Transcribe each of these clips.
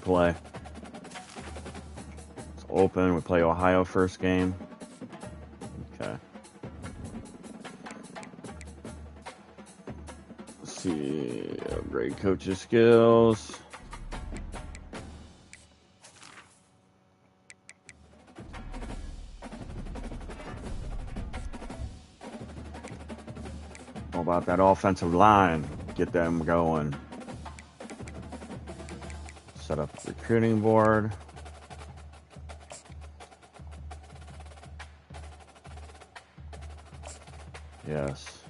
play. It's open. We play Ohio first game. Okay. Let's see. Upgrade coaches' skills. How about that offensive line? Get them going. Set up the recruiting board. Yes.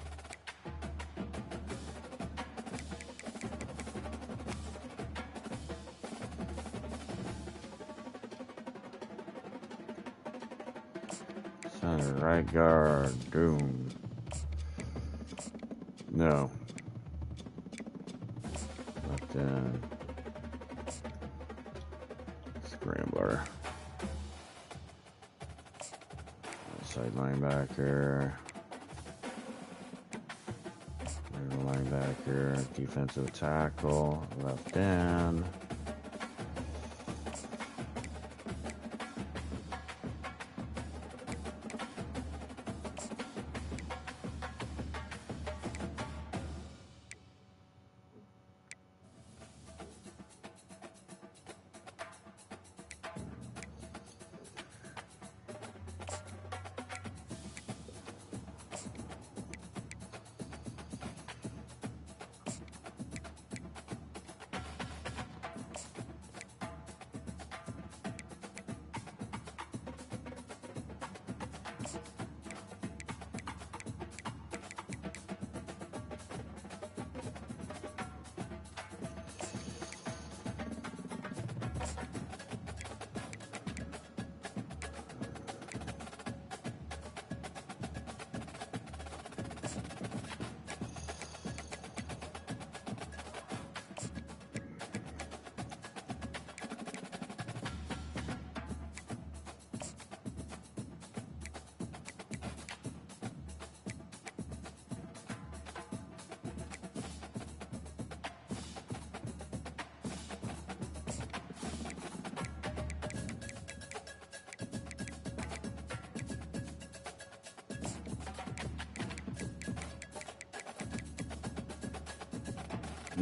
Center, right guard, Doom. No. Left end. Scrambler. Outside linebacker. Middle linebacker. Defensive tackle. Left end.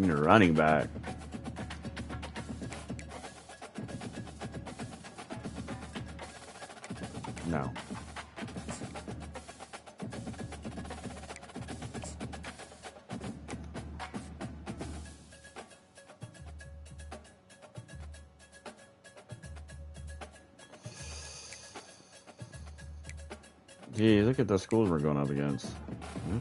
You're running back. No. Gee, look at the schools we're going up against. Hmm?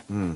Hmm.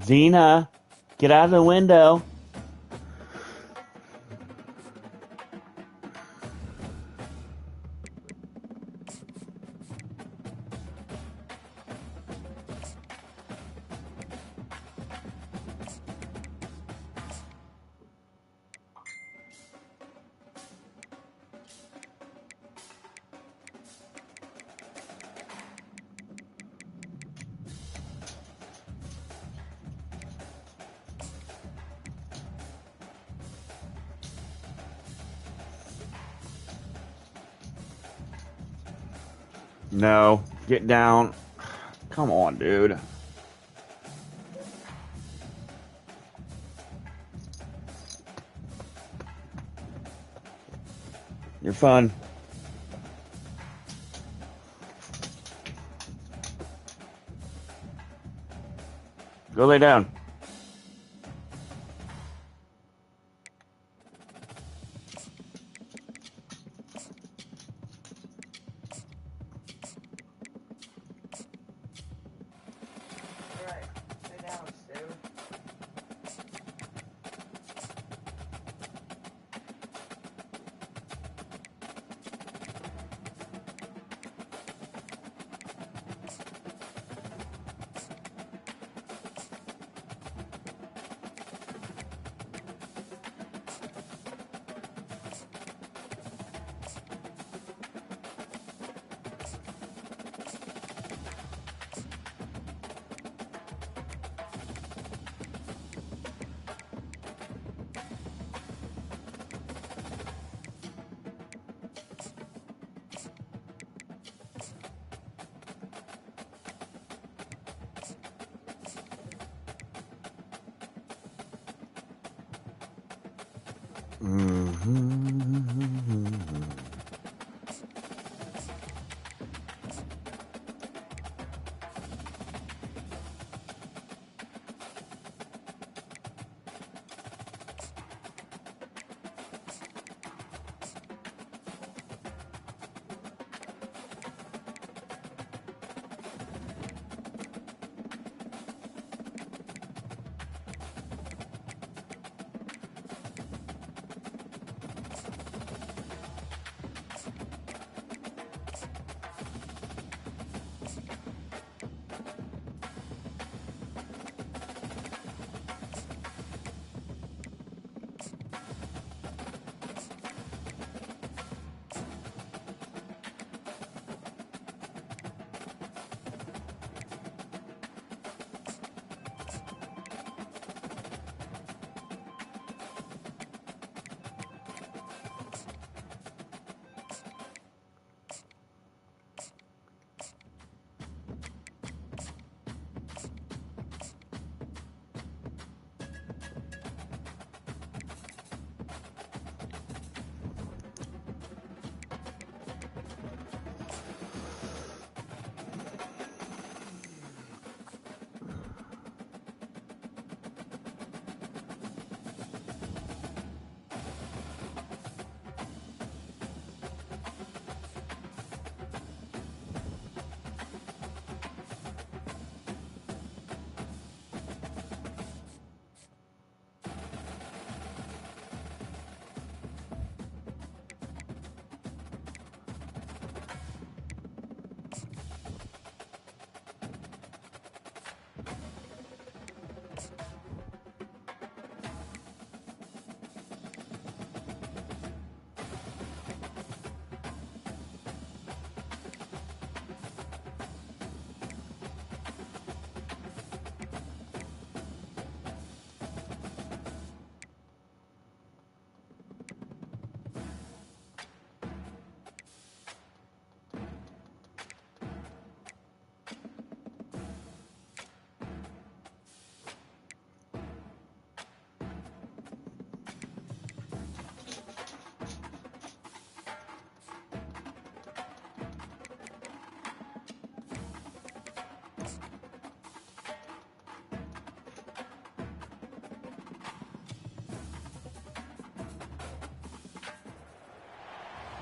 Xena, get out of the window. No, get down. Come on, dude. You're fun. Go lay down.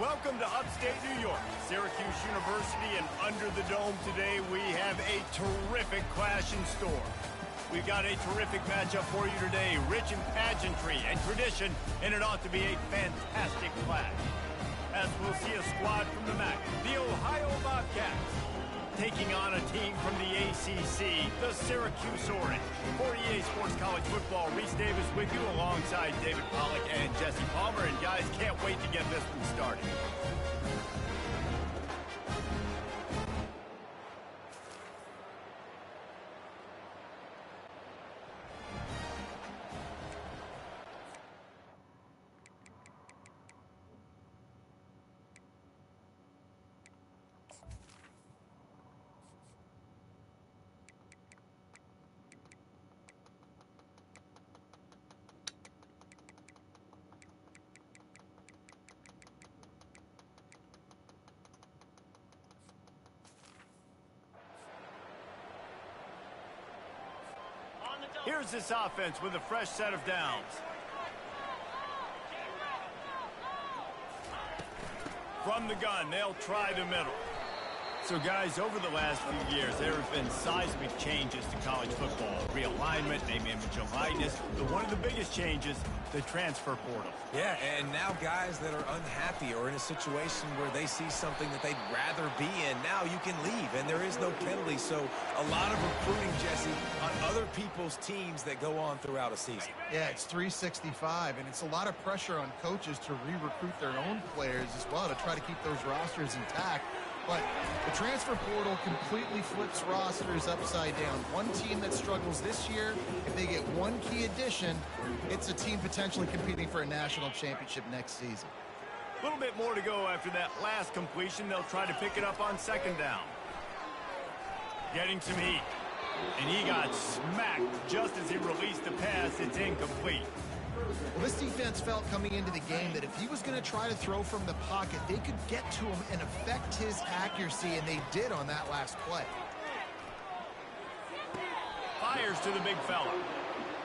Welcome to upstate New York, Syracuse University, and under the dome today we have a terrific clash in store. We've got a terrific matchup for you today, rich in pageantry and tradition, and it ought to be a fantastic clash. As we'll see a squad from the MAC, the Ohio Bobcats, taking on a team from the ACC, the Syracuse Orange. For EA Sports College Football, Reese Davis with you alongside David Pollack and Jesse Palmer. And guys, can't wait to get this one started. Here's this offense with a fresh set of downs. From the gun, they'll try the middle. So, guys, over the last few years, there have been seismic changes to college football. Realignment, name, image, and likeness. But one of the biggest changes, the transfer portal. Yeah, and now guys that are unhappy or in a situation where they see something that they'd rather be in, now you can leave, and there is no penalty. So a lot of recruiting, Jesse, on other people's teams that go on throughout a season. Yeah, it's 365, and it's a lot of pressure on coaches to re-recruit their own players as well to try to keep those rosters intact. But the transfer portal completely flips rosters upside down. One team that struggles this year, if they get one key addition, it's a team potentially competing for a national championship next season. A little bit more to go after that last completion. They'll try to pick it up on second down. Getting some heat. And he got smacked just as he released the pass. It's incomplete. Well, this defense felt coming into the game that if he was going to try to throw from the pocket, they could get to him and affect his accuracy, and they did on that last play. Fires to the big fella.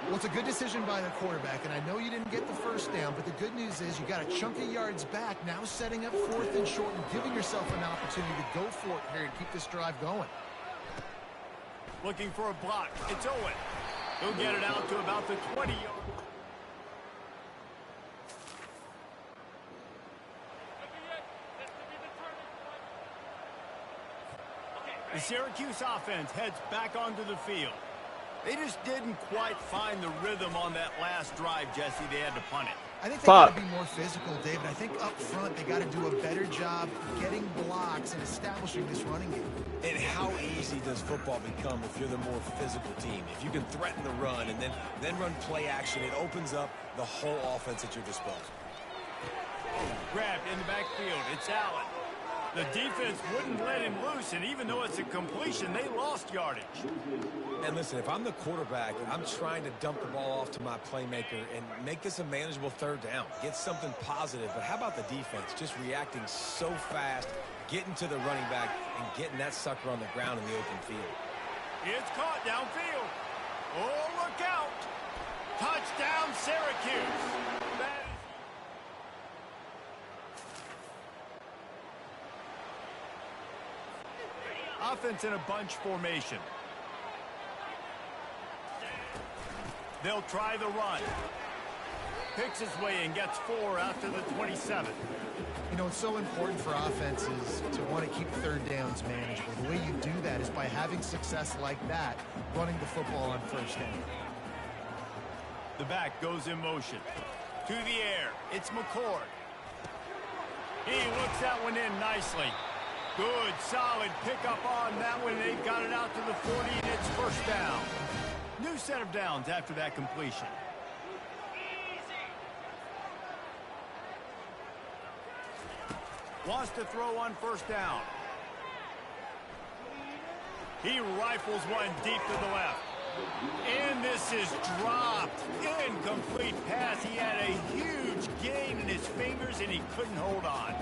Well, it's a good decision by the quarterback, and I know you didn't get the first down, but the good news is you got a chunk of yards back, now setting up 4th and short and giving yourself an opportunity to go for it here and keep this drive going. Looking for a block. It's Owen. He'll get it out to about the 20-yard. The Syracuse offense heads back onto the field. They just didn't quite find the rhythm on that last drive, Jesse. They had to punt it. I think they got to be more physical, David. I think up front they got to do a better job getting blocks and establishing this running game. And how easy does football become if you're the more physical team? If you can threaten the run and then run play action, it opens up the whole offense at your disposal. Grabbed in the backfield. It's Allen. The defense wouldn't let him loose, and even though it's a completion, they lost yardage. And listen, if I'm the quarterback, I'm trying to dump the ball off to my playmaker and make this a manageable 3rd down. Get something positive. But how about the defense? Just reacting so fast, getting to the running back, and getting that sucker on the ground in the open field. It's caught downfield. Oh, look out. Touchdown, Syracuse. Offense in a bunch formation. They'll try the run. Picks his way and gets 4 after the 27. You know, it's so important for offenses to want to keep 3rd downs manageable. The way you do that is by having success like that, running the football on 1st down. The back goes in motion. To the air. It's McCord. He looks that one in nicely. Good, solid pickup on that one. They've got it out to the 40, and it's 1st down. New set of downs after that completion. Wants to throw on 1st down. He rifles one deep to the left. And this is dropped. Incomplete pass. He had a huge gain in his fingers, and he couldn't hold on.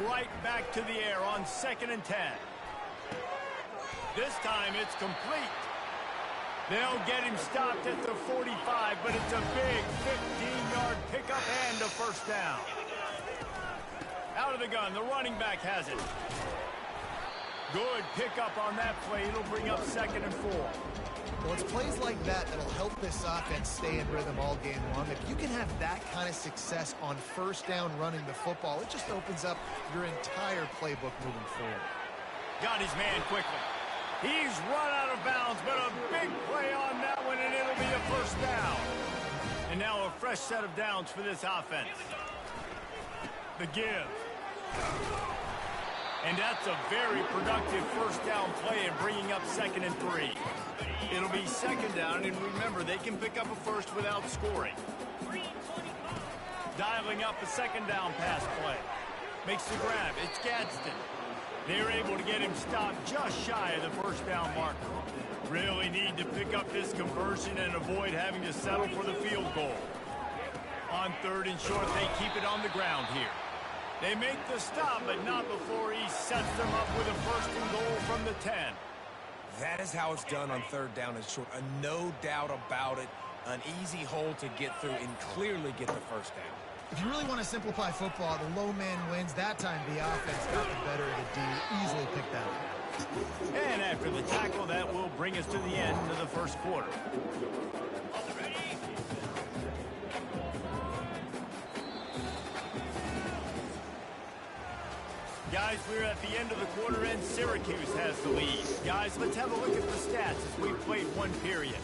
Right back to the air on 2nd and 10. This time it's complete. They'll get him stopped at the 45, but it's a big 15-yard pickup and a 1st down. Out of the gun, the running back has it. Good pickup on that play. It'll bring up 2nd and 4. Well, it's plays like that that'll help this offense stay in rhythm all game long. If you can have that kind of success on 1st down running the football, it just opens up your entire playbook moving forward. Got his man quickly. He's run out of bounds, but a big play on that one, and it'll be a 1st down. And now a fresh set of downs for this offense. The give. And that's a very productive 1st down play and bringing up 2nd and 3. It'll be 2nd down, and remember, they can pick up a 1st without scoring. Dialing up a 2nd down pass play. Makes the grab. It's Gadsden. They're able to get him stopped just shy of the 1st down marker. Really need to pick up this conversion and avoid having to settle for the field goal. On 3rd and short, they keep it on the ground here. They make the stop, but not before he sets them up with a 1st and goal from the 10. That is how it's done on 3rd down and short. No doubt about it. An easy hole to get through and clearly get the 1st down. If you really want to simplify football, the low man wins. That time the offense got the better of the D. Easily picked that up. And after the tackle, that will bring us to the end of the 1st quarter. Guys, we're at the end of the quarter, and Syracuse has the lead. Guys, let's have a look at the stats as we've played one period.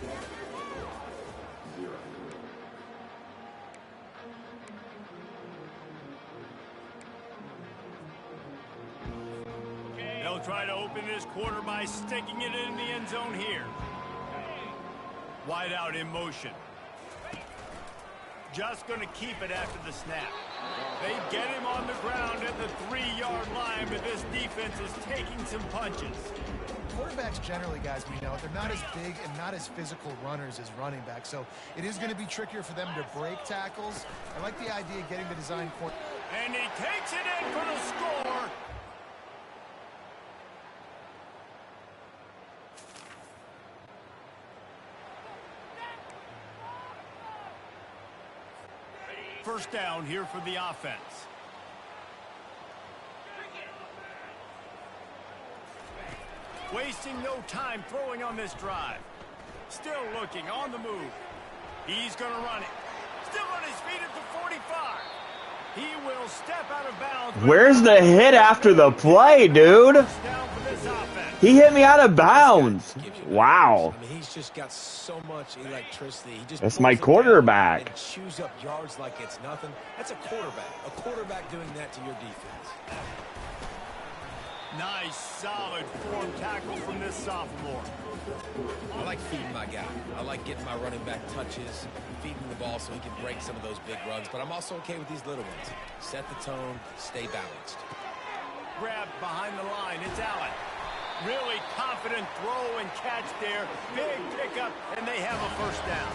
They'll try to open this quarter by sticking it in the end zone here. Wide out in motion. Just going to keep it after the snap. They get him on the ground at the 3-yard line, but this defense is taking some punches. quarterbacks generally, guys, we know, they're not as big and not as physical runners as running backs. So it is going to be trickier for them to break tackles. I like the idea of getting the design court. And he takes it in for the score. First down here for the offense. Wasting no time throwing on this drive. Still looking on the move. He's going to run it. Still on his feet at the 45. He will step out of bounds. Where's the hit after the play, dude? He hit me out of bounds. Wow. I mean, he's just got so much electricity. He just That's my quarterback. and chews up yards like it's nothing. That's a quarterback. A quarterback doing that to your defense. Nice, solid form tackle from this sophomore. I like feeding my guy. I like getting my running back touches, feeding the ball so he can break some of those big runs. But I'm also okay with these little ones. Set the tone, stay balanced. Grab behind the line. It's Allen. Really confident throw and catch there. Big pickup, and they have a first down.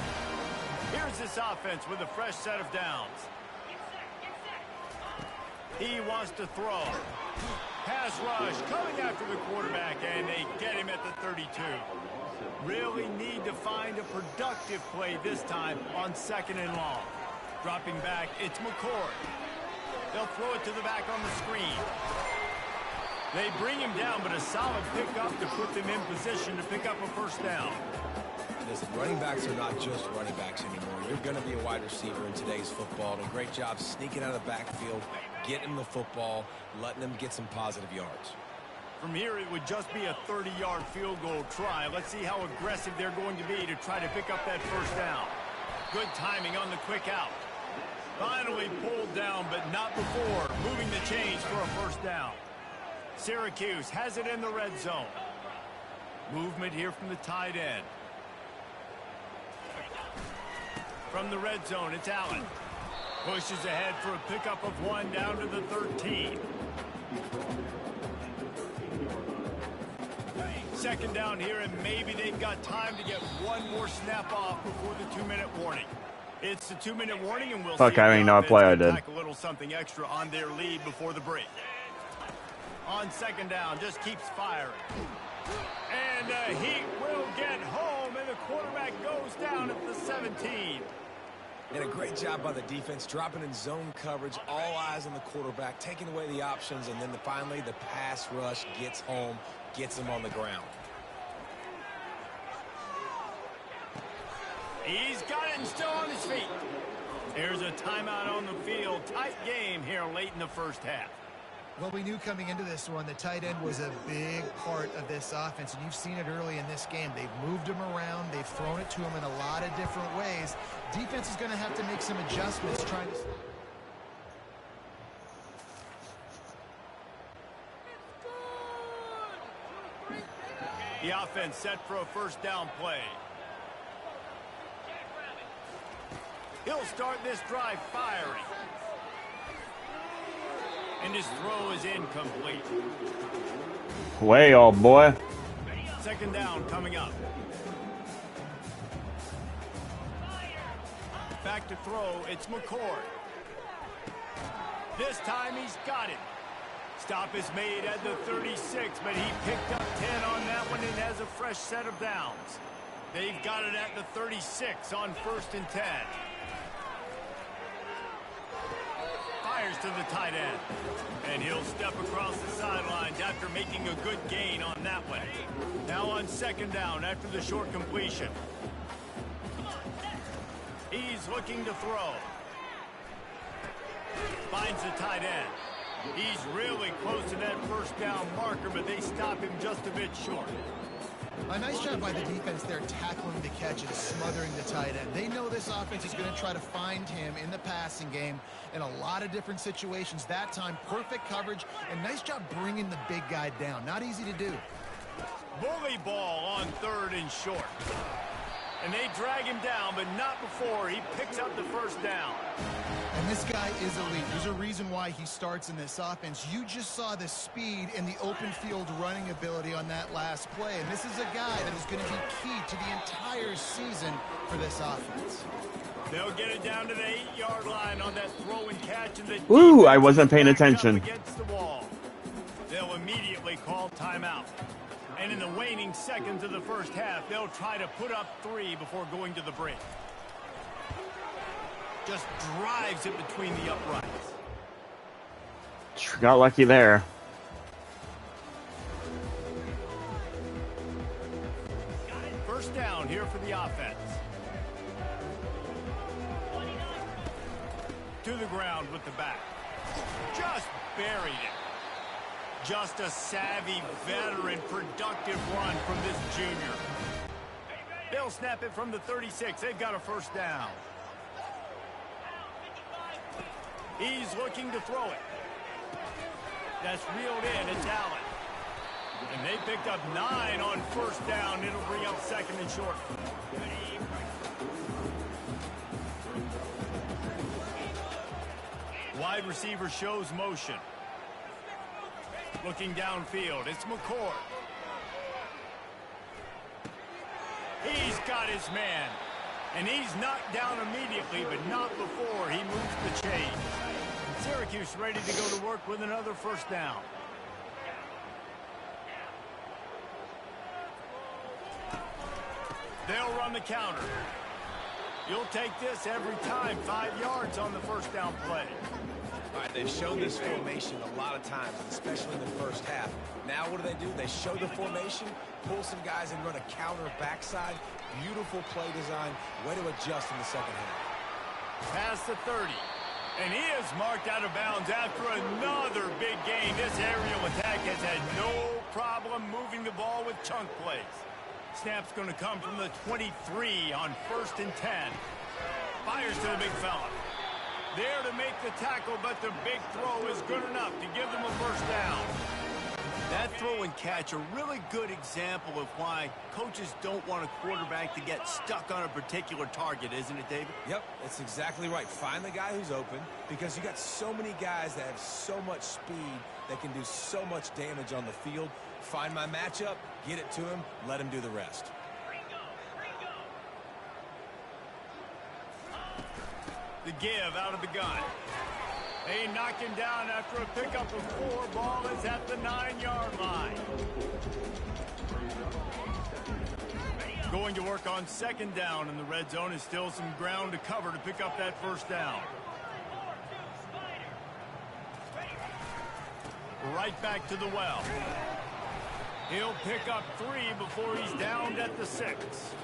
Here's this offense with a fresh set of downs. He wants to throw. Pass rush coming after the quarterback, and they get him at the 32. Really need to find a productive play this time on 2nd and long. Dropping back, it's McCord. They'll throw it to the back on the screen. They bring him down, but a solid pickup to put them in position to pick up a first down. Listen, running backs are not just running backs anymore. You're going to be a wide receiver in today's football. And a great job sneaking out of the backfield, getting the football, letting them get some positive yards. From here, it would just be a 30-yard field goal try. Let's see how aggressive they're going to be to try to pick up that first down. Good timing on the quick out. Finally pulled down, but not before moving the chains for a first down. Syracuse has it in the red zone. Movement here from the tight end. From the red zone, it's Allen. Pushes ahead for a pickup of 1 down to the 13. Second down here, and maybe they've got time to get one more snap off before the 2-minute warning. It's the 2-minute warning, and we'll see. I don't even know what play I did. A little something extra on their lead before the break. On second down, just keeps firing. And he will get home, and the quarterback goes down at the 17. And a great job by the defense, dropping in zone coverage, all eyes on the quarterback, taking away the options, and then finally the pass rush gets home, gets him on the ground. He's got it and still on his feet. There's a timeout on the field. Tight game here late in the first half. Well, we knew coming into this one, the tight end was a big part of this offense, and you've seen it early in this game. They've moved him around. They've thrown it to him in a lot of different ways. Defense is going to have to make some adjustments trying to... The offense set for a first down play. He'll start this drive firing. And his throw is incomplete. Way, old boy. Second down coming up. Back to throw, it's McCord. This time he's got it. Stop is made at the 36, but he picked up 10 on that one and has a fresh set of downs. They've got it at the 36 on 1st and 10. Fires to the tight end. And he'll step across the sidelines after making a good gain on that one. Now on second down after the short completion. He's looking to throw. Finds the tight end. He's really close to that first down marker, but they stop him just a bit short. A nice job by the defense there tackling the catch and smothering the tight end. They know this offense is going to try to find him in the passing game in a lot of different situations. That time, perfect coverage, and nice job bringing the big guy down. Not easy to do. Bully ball on 3rd and short. And they drag him down, but not before he picks up the first down. And this guy is elite. There's a reason why he starts in this offense. You just saw the speed and the open field running ability on that last play. And this is a guy that is going to be key to the entire season for this offense. They'll get it down to the 8-yard line on that throw and catch. And the Ooh, I wasn't paying attention. Against the wall. They'll immediately call timeout. And in the waning seconds of the first half, they'll try to put up 3 before going to the break. Just drives it between the uprights. Got lucky there. First down here for the offense. To the ground with the back. Just buried it. Just a savvy, veteran, productive run from this junior. They'll snap it from the 36. They've got a first down. He's looking to throw it. That's reeled in. It's Allen. And they picked up 9 on first down. It'll bring up second and short. Wide receiver shows motion. Looking downfield, it's McCord. He's got his man. And he's knocked down immediately, but not before he moves the chains. Syracuse ready to go to work with another first down. They'll run the counter. You'll take this every time. 5 yards on the first down play. All right, they've shown this formation a lot of times, especially in the first half. Now what do? They show the formation, pull some guys and run a counter backside. Beautiful play design. Way to adjust in the second half. Past the 30. And he is marked out of bounds after another big gain. This aerial attack has had no problem moving the ball with chunk plays. Snap's going to come from the 23 on 1st and 10. Fires to the big fella. There to make the tackle, but the big throw is good enough to give them a first down. That throw and catch, a really good example of why coaches don't want a quarterback to get stuck on a particular target, isn't it, David? Yep, that's exactly right. Find the guy who's open, because you got so many guys that have so much speed that can do so much damage on the field. Find my matchup, get it to him, let him do the rest. The give out of the gun. They knock him down after a pickup of 4. Ball is at the 9-yard line. Going to work on second down in the red zone. Is still some ground to cover to pick up that first down. Right back to the well. He'll pick up 3 before he's downed at the 6.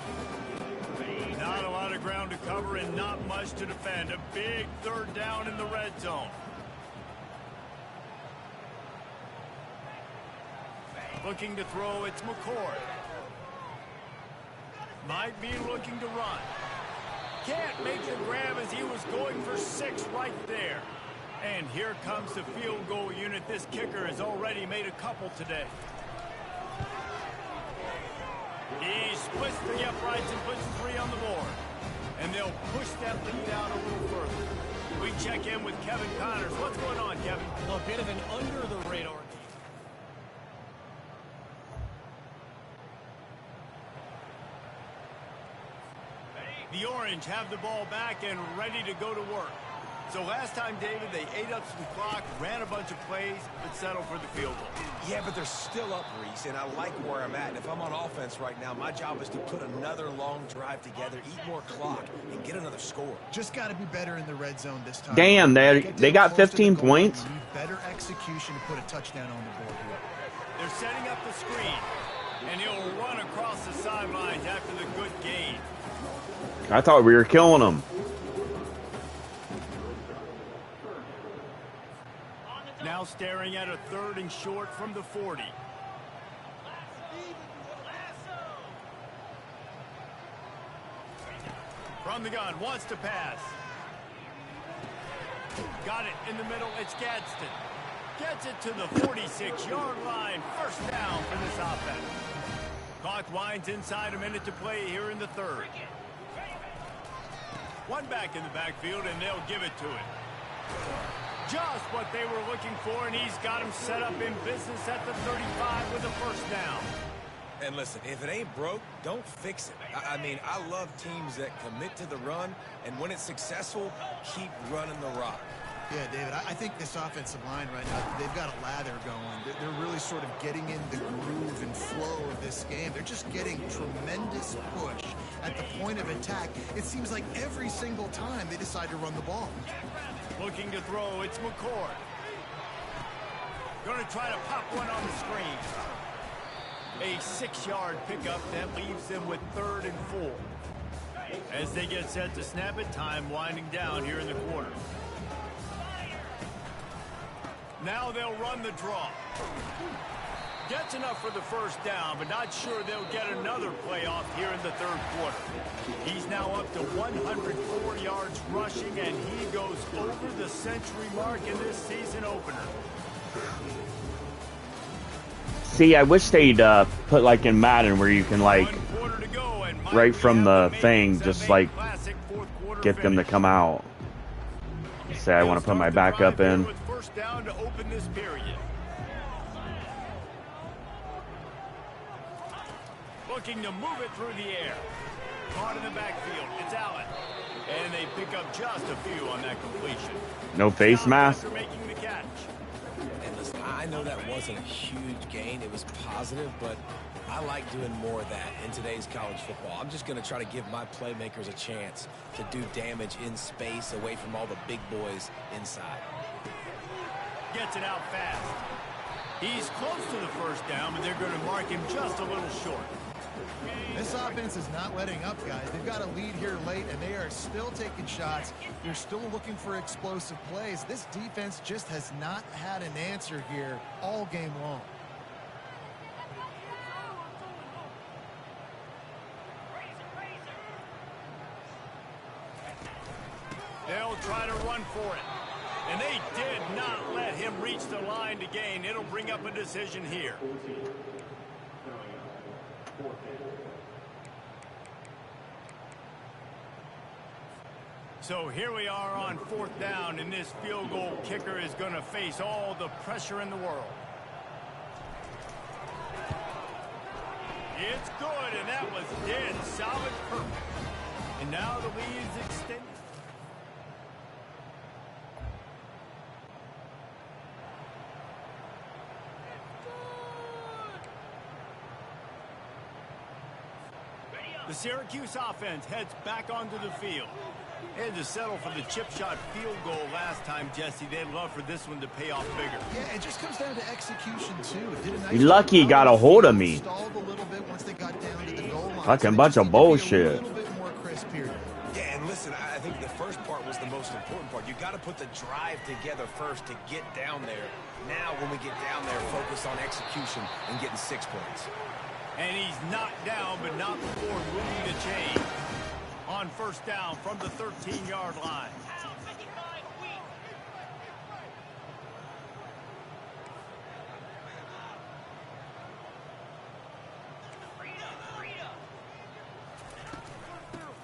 Not a lot of ground to cover and not much to defend. A big third down in the red zone. Looking to throw, it's McCord. Might be looking to run. Can't make the grab as he was going for 6 right there. And here comes the field goal unit. This kicker has already made a couple today. He splits the uprights and puts 3 on the board. And they'll push that lead out a little further. We check in with Kevin Connors. What's going on, Kevin? A bit of an under-the-radar game. The Orange have the ball back and ready to go to work. So last time, David, they ate up some clock, ran a bunch of plays, but settled for the field goal. Yeah, but they're still up, Reese, and I like where I'm at. And if I'm on offense right now, my job is to put another long drive together, eat more clock, and get another score. Just got to be better in the red zone this time. Damn, they got 15 points. You need better execution to put a touchdown on the board here. They're setting up the screen, and he'll run across the sidelines after the good gain. I thought we were killing them. Now staring at a 3rd and short from the 40. From the gun, wants to pass. Got it in the middle, it's Gadsden. Gets it to the 46-yard line. First down for this offense. Clock winds inside, a minute to play here in the third. One back in the backfield, and they'll give it to him. Just what they were looking for, and he's got him set up in business at the 35 with a first down. And listen, if it ain't broke, don't fix it. I mean, I love teams that commit to the run, and when it's successful, keep running the rock. Yeah, David, I think this offensive line right now, they've got a lather going. They're really sort of getting in the groove and flow of this game. They're just getting tremendous push at the point of attack. It seems like every single time they decide to run the ball. Looking to throw, it's McCord. Going to try to pop one on the screen. A 6-yard pickup that leaves them with 3rd and 4. As they get set to snap it, time winding down here in the quarter. Now they'll run the draw. Gets enough for the first down, but not sure they'll get another play off here in the third quarter. He's now up to 104 yards rushing, and he goes over the century mark in this season opener. See, I wish they'd put like in Madden where you can like right from the thing just like get them to come out. Say I want to put my backup in. First down to open this period. Looking to move it through the air. Caught in the backfield. It's Allen. And they pick up just a few on that completion. No face mask. Making the catch. And listen, I know that wasn't a huge gain. It was positive, but I like doing more of that in today's college football. I'm just going to try to give my playmakers a chance to do damage in space away from all the big boys inside. Gets it out fast. He's close to the first down, but they're going to mark him just a little short. This offense is not letting up, guys. They've got a lead here late, and they are still taking shots. They're still looking for explosive plays. This defense just has not had an answer here all game long. They'll try to run for it. And they did not let him reach the line to gain. It'll bring up a decision here. So here we are on 4th down, and this field goal kicker is going to face all the pressure in the world. It's good, and that was dead solid perfect. And now the lead is extended. The Syracuse offense heads back onto the field. They had to settle for the chip shot field goal last time, Jesse. They'd love for this one to pay off bigger. Yeah, it just comes down to execution, too. Did a nice You're lucky he got a hold of me. Stalled a little bit once they got down to the goal line. Fucking bunch of bullshit. A little bit more crisp here. Yeah, and listen, I think the first part was the most important part. You got to put the drive together first to get down there. Now, when we get down there, focus on execution and getting 6 points. And he's knocked down, but not before moving the chain. On first down from the 13-yard line.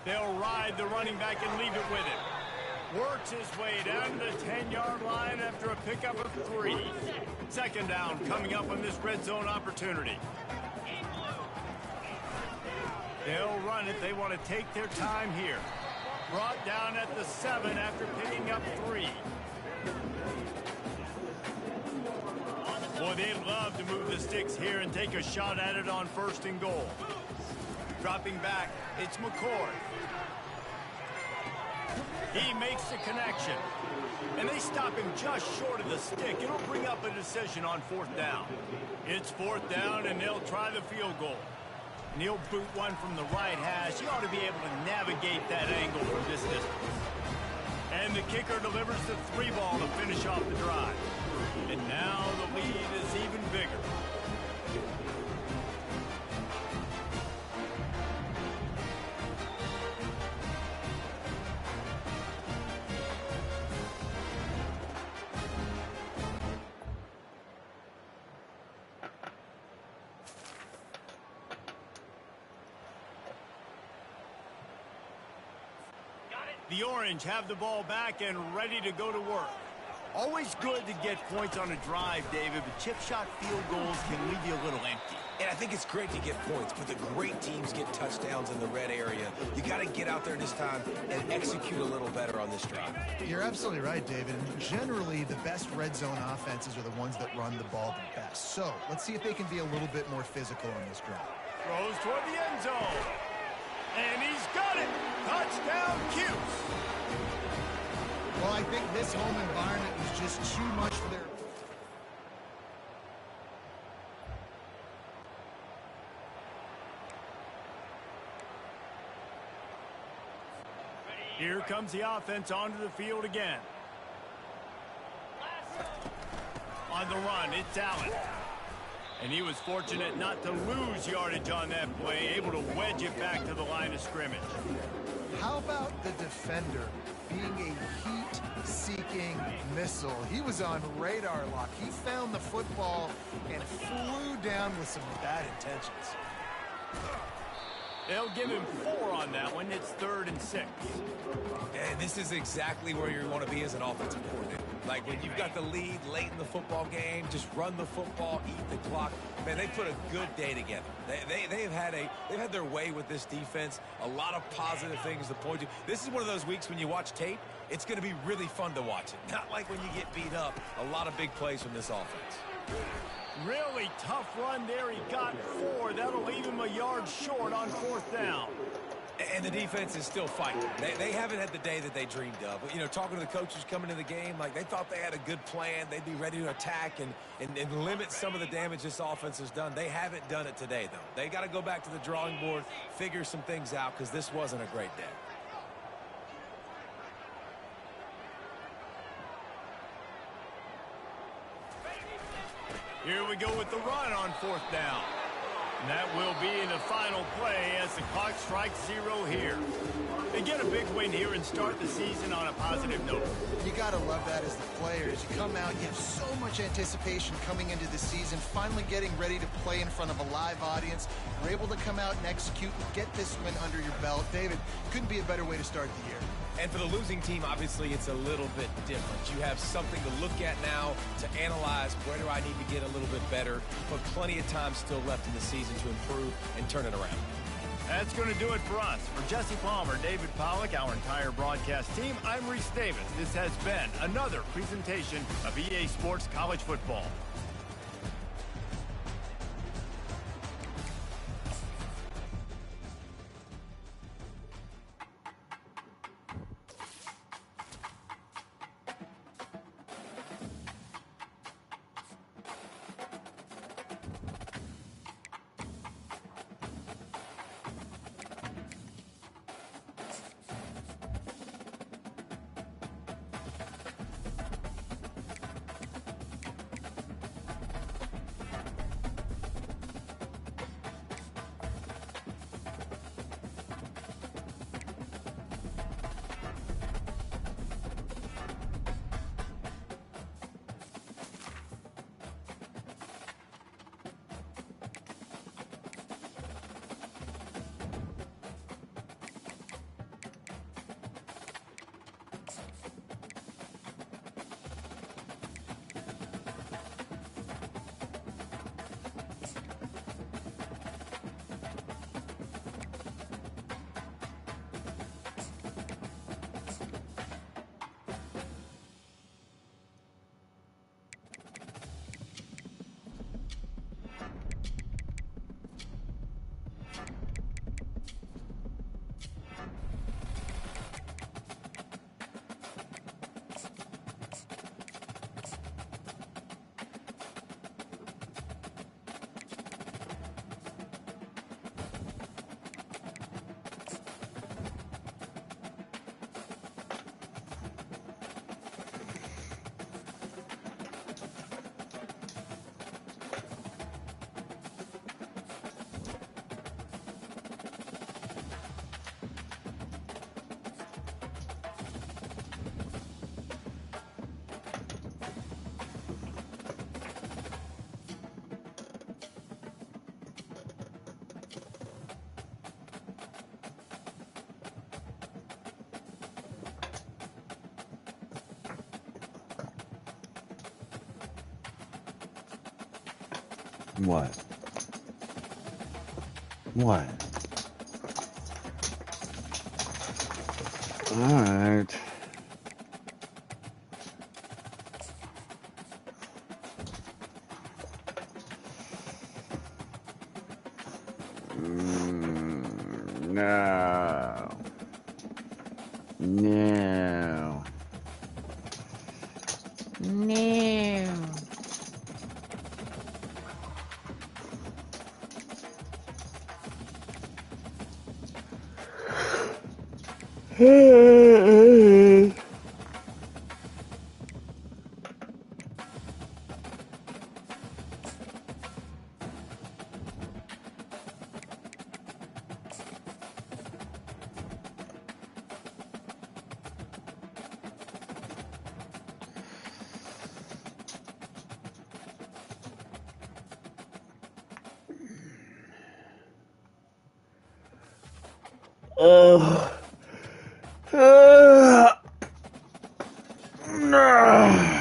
They'll ride the running back and leave it with him. Works his way down to the 10-yard line after a pickup of 3. Second down coming up on this red zone opportunity. They'll run it. They want to take their time here. Brought down at the 7 after picking up 3. Boy, they'd love to move the sticks here and take a shot at it on 1st and goal. Dropping back, it's McCord. He makes the connection. And they stop him just short of the stick. It'll bring up a decision on 4th down. It's 4th down, and they'll try the field goal. And he'll boot one from the right hash. He ought to be able to navigate that angle from this distance. And the kicker delivers the 3 ball to finish off the drive. And now the lead is even bigger. The Orange have the ball back and ready to go to work. Always good to get points on a drive, David, but chip shot field goals can leave you a little empty. And I think it's great to get points, but the great teams get touchdowns in the red area. You got to get out there this time and execute a little better on this drive. You're absolutely right, David. And generally, the best red zone offenses are the ones that run the ball the best. So let's see if they can be a little bit more physical on this drive. Throws toward the end zone. And he's got it. Touchdown, Cuse. Well, I think this home environment was just too much for their... Here comes the offense onto the field again. On the run, it's Allen. And he was fortunate not to lose yardage on that play, able to wedge it back to the line of scrimmage. How about the defender being a heat-seeking missile? He was on radar lock. He found the football and flew down with some bad intentions. They'll give him 4 on that one. It's 3rd and 6. And this is exactly where you want to be as an offensive coordinator. Like when you've got the lead late in the football game, just run the football, eat the clock. Man, they put a good day together. They've had their way with this defense. A lot of positive things to point to. This is one of those weeks when you watch tape, it's going to be really fun to watch it. Not like when you get beat up. A lot of big plays from this offense. Really tough run there. He got 4. That'll leave him a yard short on 4th down. And the defense is still fighting. They haven't had the day that they dreamed of. You know, talking to the coaches coming to the game, like they thought they had a good plan. They'd be ready to attack and limit some of the damage this offense has done. They haven't done it today, though. They got to go back to the drawing board, figure some things out, because this wasn't a great day. Here we go with the run on 4th down. And that will be in the final play as the clock strikes 0 here. They get a big win here and start the season on a positive note. You got to love that as the players. You come out, you have so much anticipation coming into the season, finally getting ready to play in front of a live audience. You're able to come out and execute and get this win under your belt. David, couldn't be a better way to start the year. And for the losing team, obviously, it's a little bit different. You have something to look at now to analyze where do I need to get a little bit better, but plenty of time still left in the season to improve and turn it around. That's going to do it for us. For Jesse Palmer, David Pollack, our entire broadcast team, I'm Reese Davis. This has been another presentation of EA Sports College Football. What? What? Alright. No. No. No. Oh. No.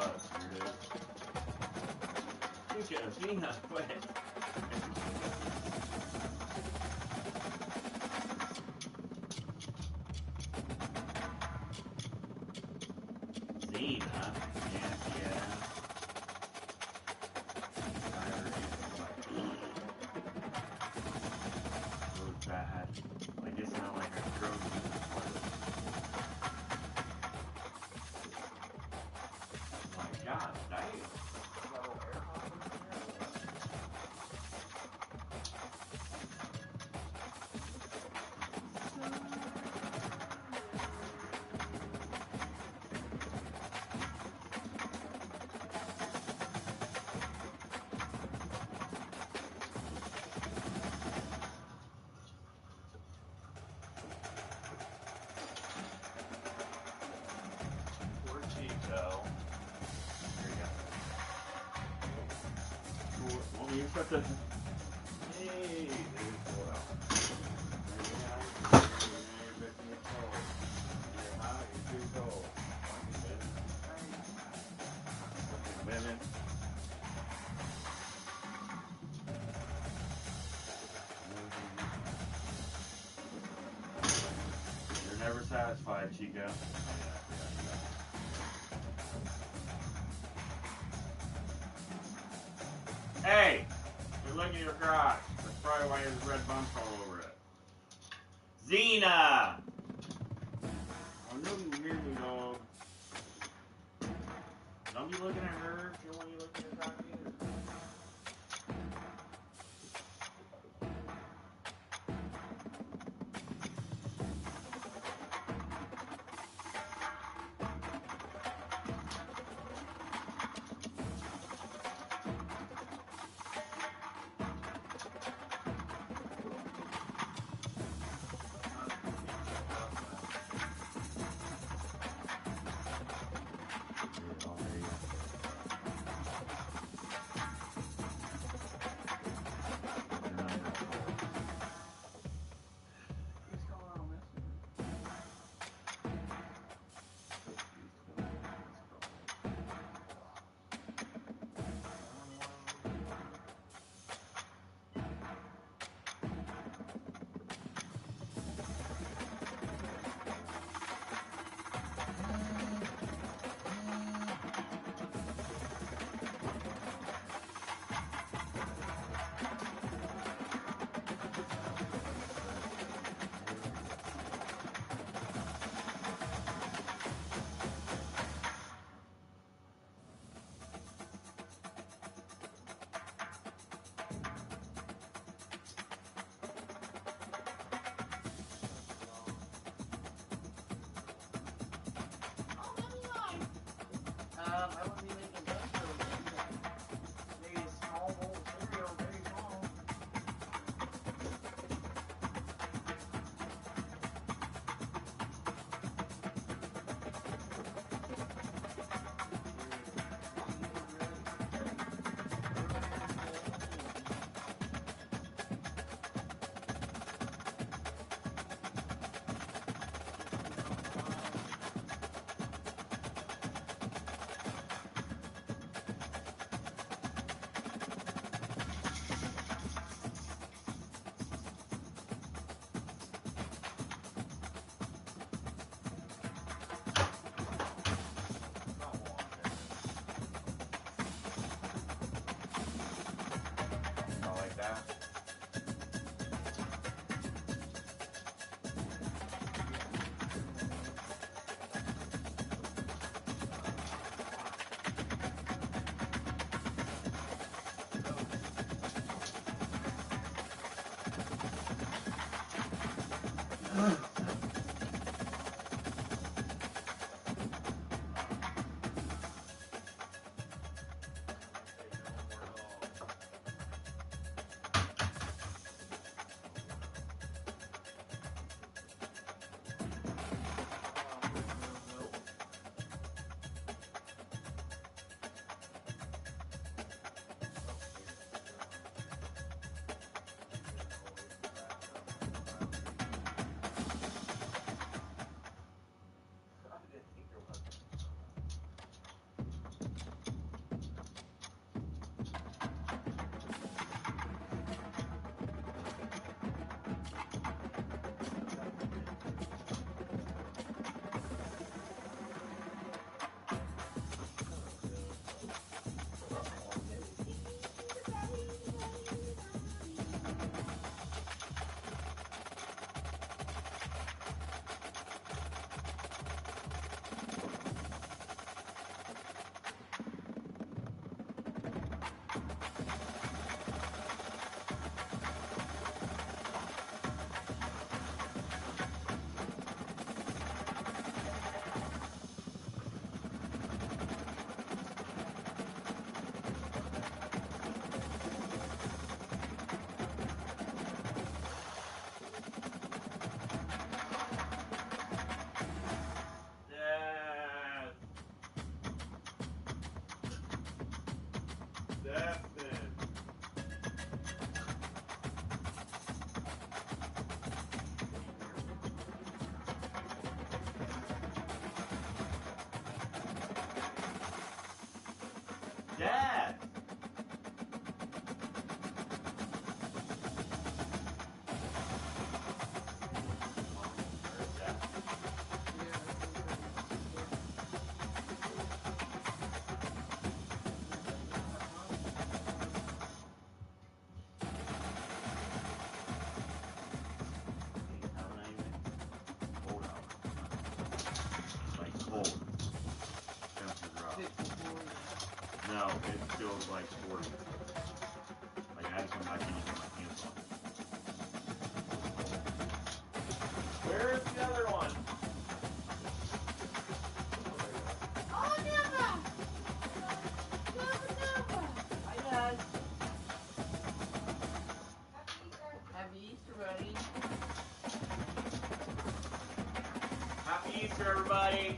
$20. Here it is. Gina, quit. Zena? Yeah. Really bad. Like, it's not like a gross. My God, damn. Poor Chico. Here you go. Cool. Well, you put the. Hey, there's pull out. You're too cold. Women. You're never satisfied, Chico. Hey! You're looking at your crotch. That's probably why there's red bumps all over it. Xena! I know you hear me, dog. Don't be looking at her if you don't want you looking at your crotch either. I would be making best of maybe a small bowl of cereal, very small. it feels like sport. Like I just went back and used my pants on. Where's the other one? Oh, never! Never! Hi, guys. Happy Easter, buddy. Happy Easter, everybody!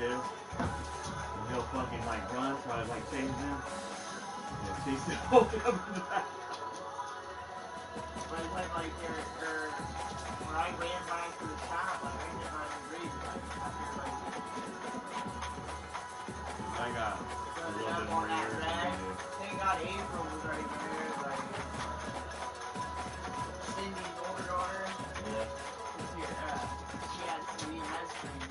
is. And he'll fucking like run, so I was like chasing him. And chased him all the way up to the back. But it's like when I ran by to the top, like I didn't not agree, like after like I got a little bit more years than you. thank God April was right there, like Cindy's older daughter. Yeah. She had CMS screen.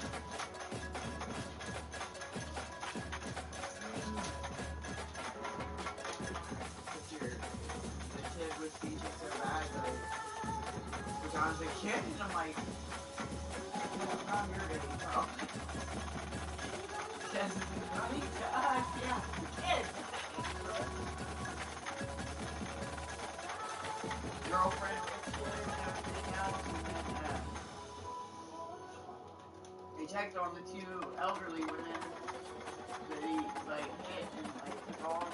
The kid was teaching so bad, like, because I was a kid, and I'm like, I'm your age, bro. Says, honey, God, yeah, kid. Girlfriend was good and everything else, and then, they checked on the two elderly women that he, like, hit and, like, took off.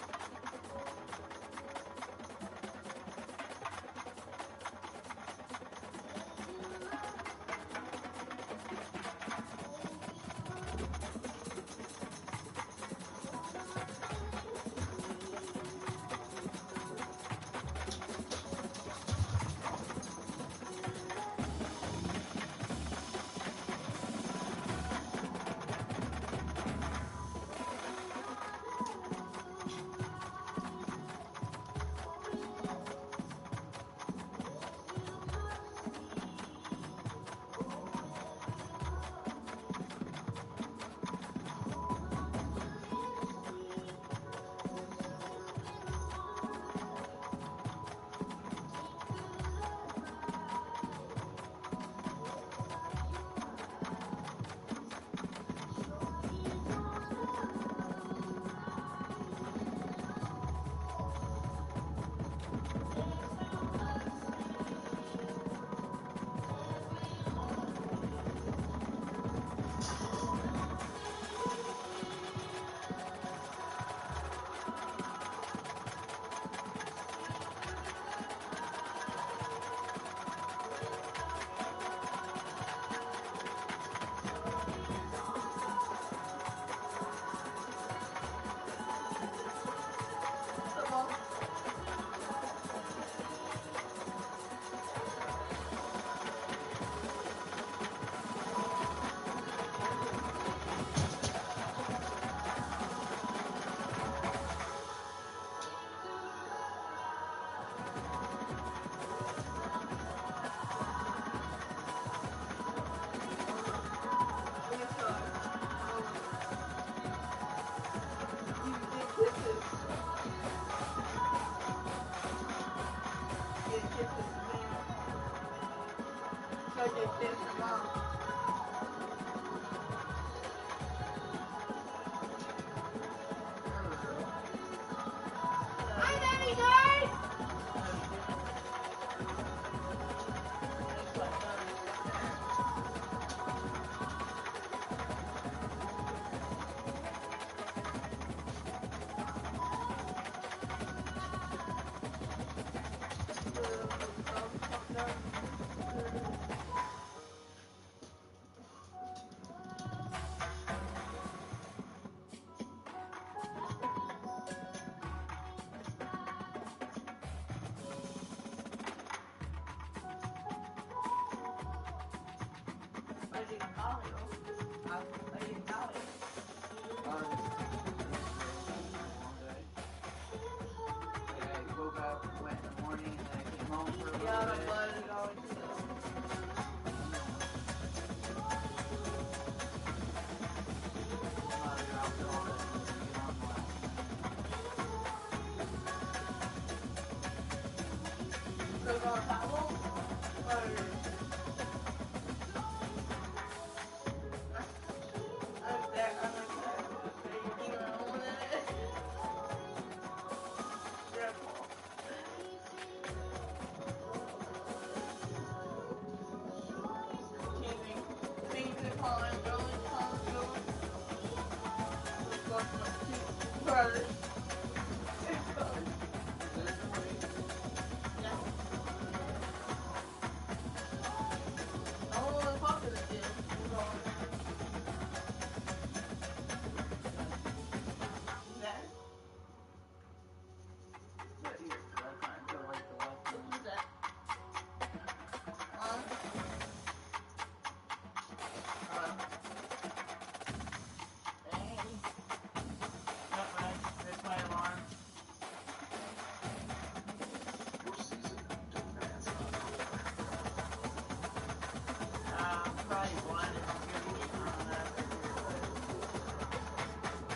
probably blinded on YouTube on that.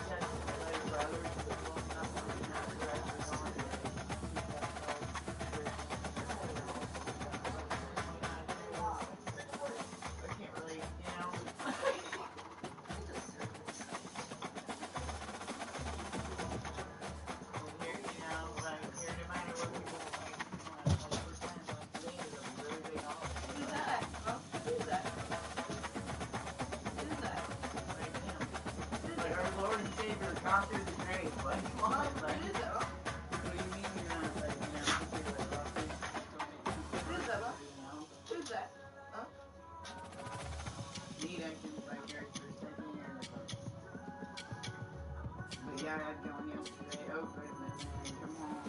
Yes, my brothers are blowing up on the directors on it. I can't really, you know. Here, you know, like, here, no matter what people like, we're saying, like, today is a really big holiday. Who's that? Huh? Who's that? Who's that? Like, him. Like, our Lord and Savior gone through the grave. Like, what? Like, who is that? Huh? What do you mean you're not, like, you know, consider, like, well, there's so many people. Who's that? Huh? You know? Who's that? Huh? Neat actions by characters taking your innocence. But yeah, I had gone yesterday. Oh, wait a minute, man. Come home.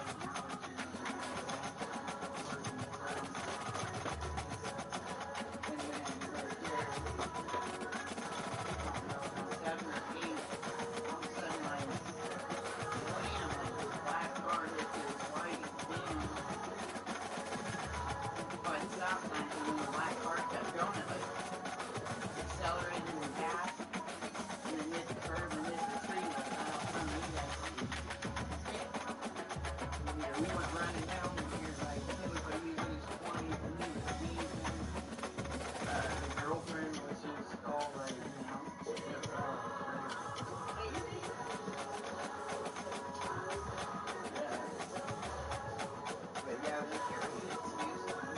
You know, probably like an hour or two. And then right there, 7 or 8, all of a sudden, like, wham, like this black car hits this white beam by the stop sign, and then the black car kept going. It like accelerated and gas, and then hit the curb and hit the tree. Like, I don't know, you guys see. You know, we went running home, and you're like, it was like he was in his 20s, and he was sneezing. The girlfriend was just all like, you know, just all crazy. Yeah. But yeah, we carry it to you, so it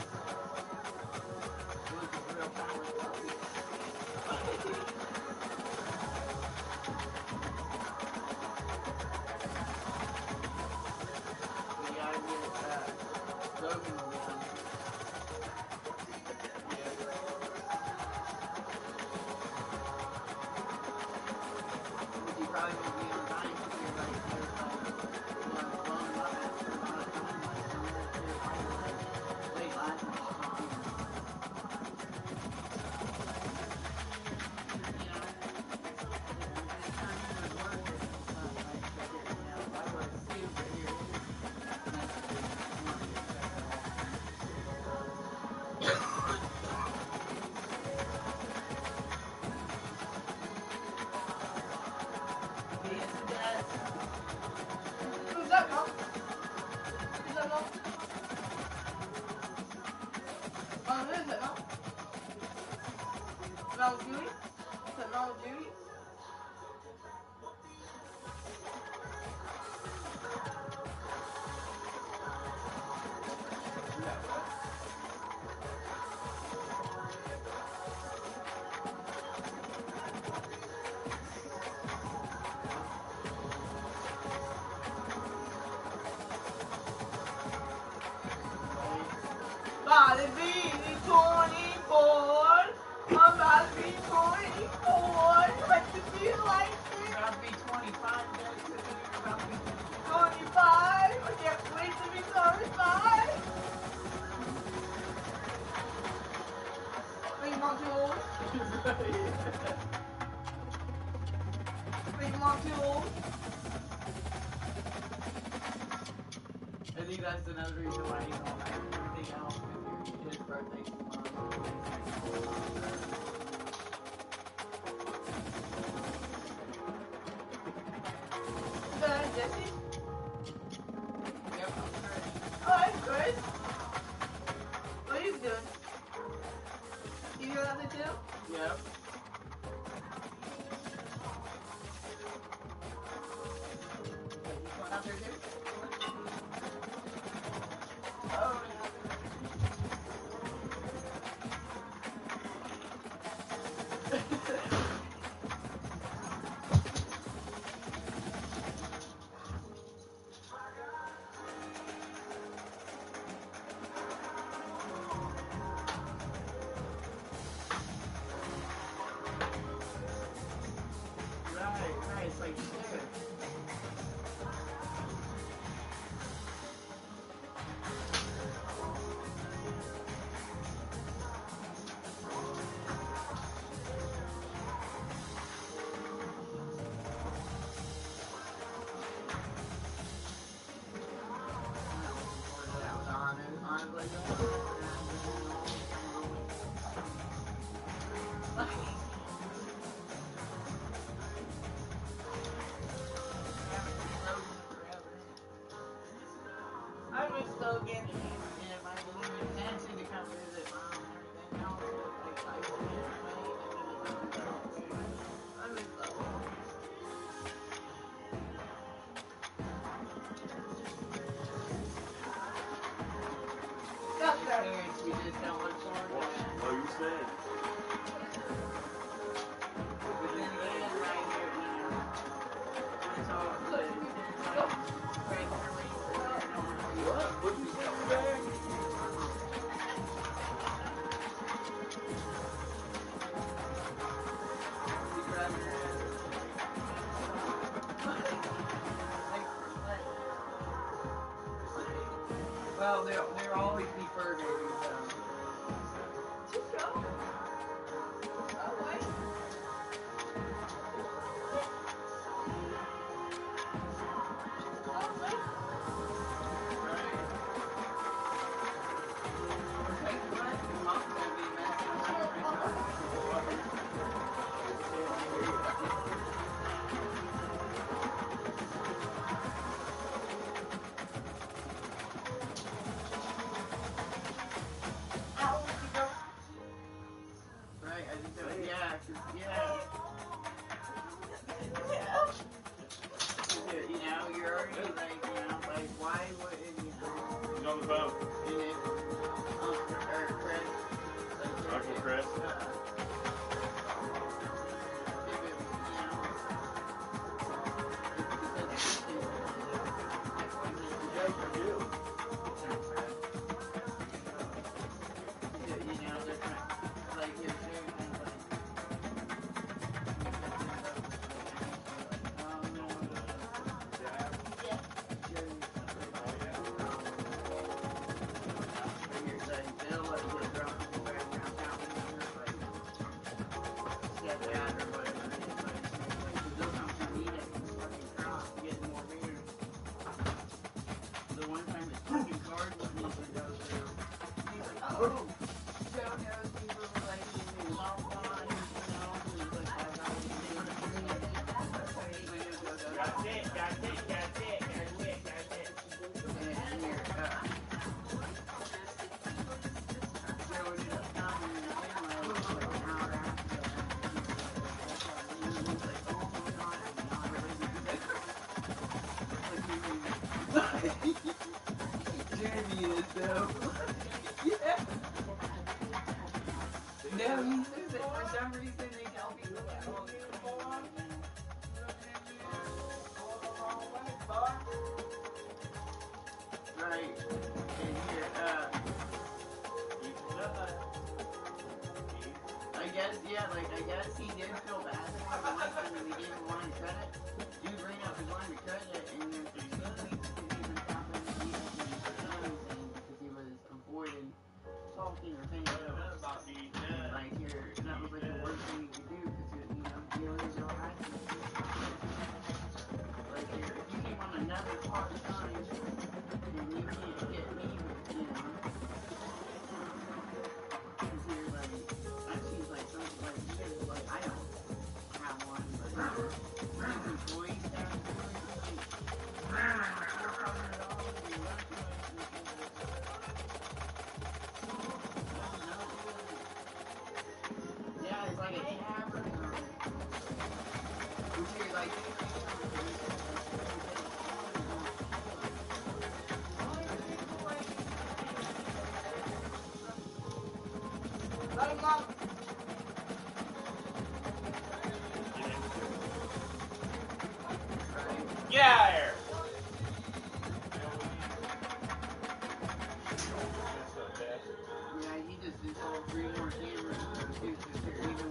was a real power puppy. We gotta get Logan will be on. Yeah. Which he probably won't be on time because you're like, there's like, blown up after a lot of time. Like, some of that shit, probably like, late last night song. You know, the timing was worth it and stuff. Like, I did, you know, I was too, but here it is. And that's the thing. I want to get that all. Yes, it does. Who's that, Mom? Who's that, Mom? Who is it, Mom? Mel Judy? Is that Mel Judy? About to be 24. I'm about to be 24. What to be like this? About to be 25. About to be 25. I can't wait to be 25. Think I'm too old? Think I'm too old? I think that's another reason why you don't have anything else with your kid's birthday tomorrow. Is that Jesse? Yep, I'm ready. Oh, that's good. What are you doing? You hear that too? Yep. Wait, you going out there too? Oh, right, it's like sugar. That was on it. On it like that. Well, they'll always be fur babies, though. Just go. Oh, wait. Get out of here! Yeah, he just installed 3 more cameras even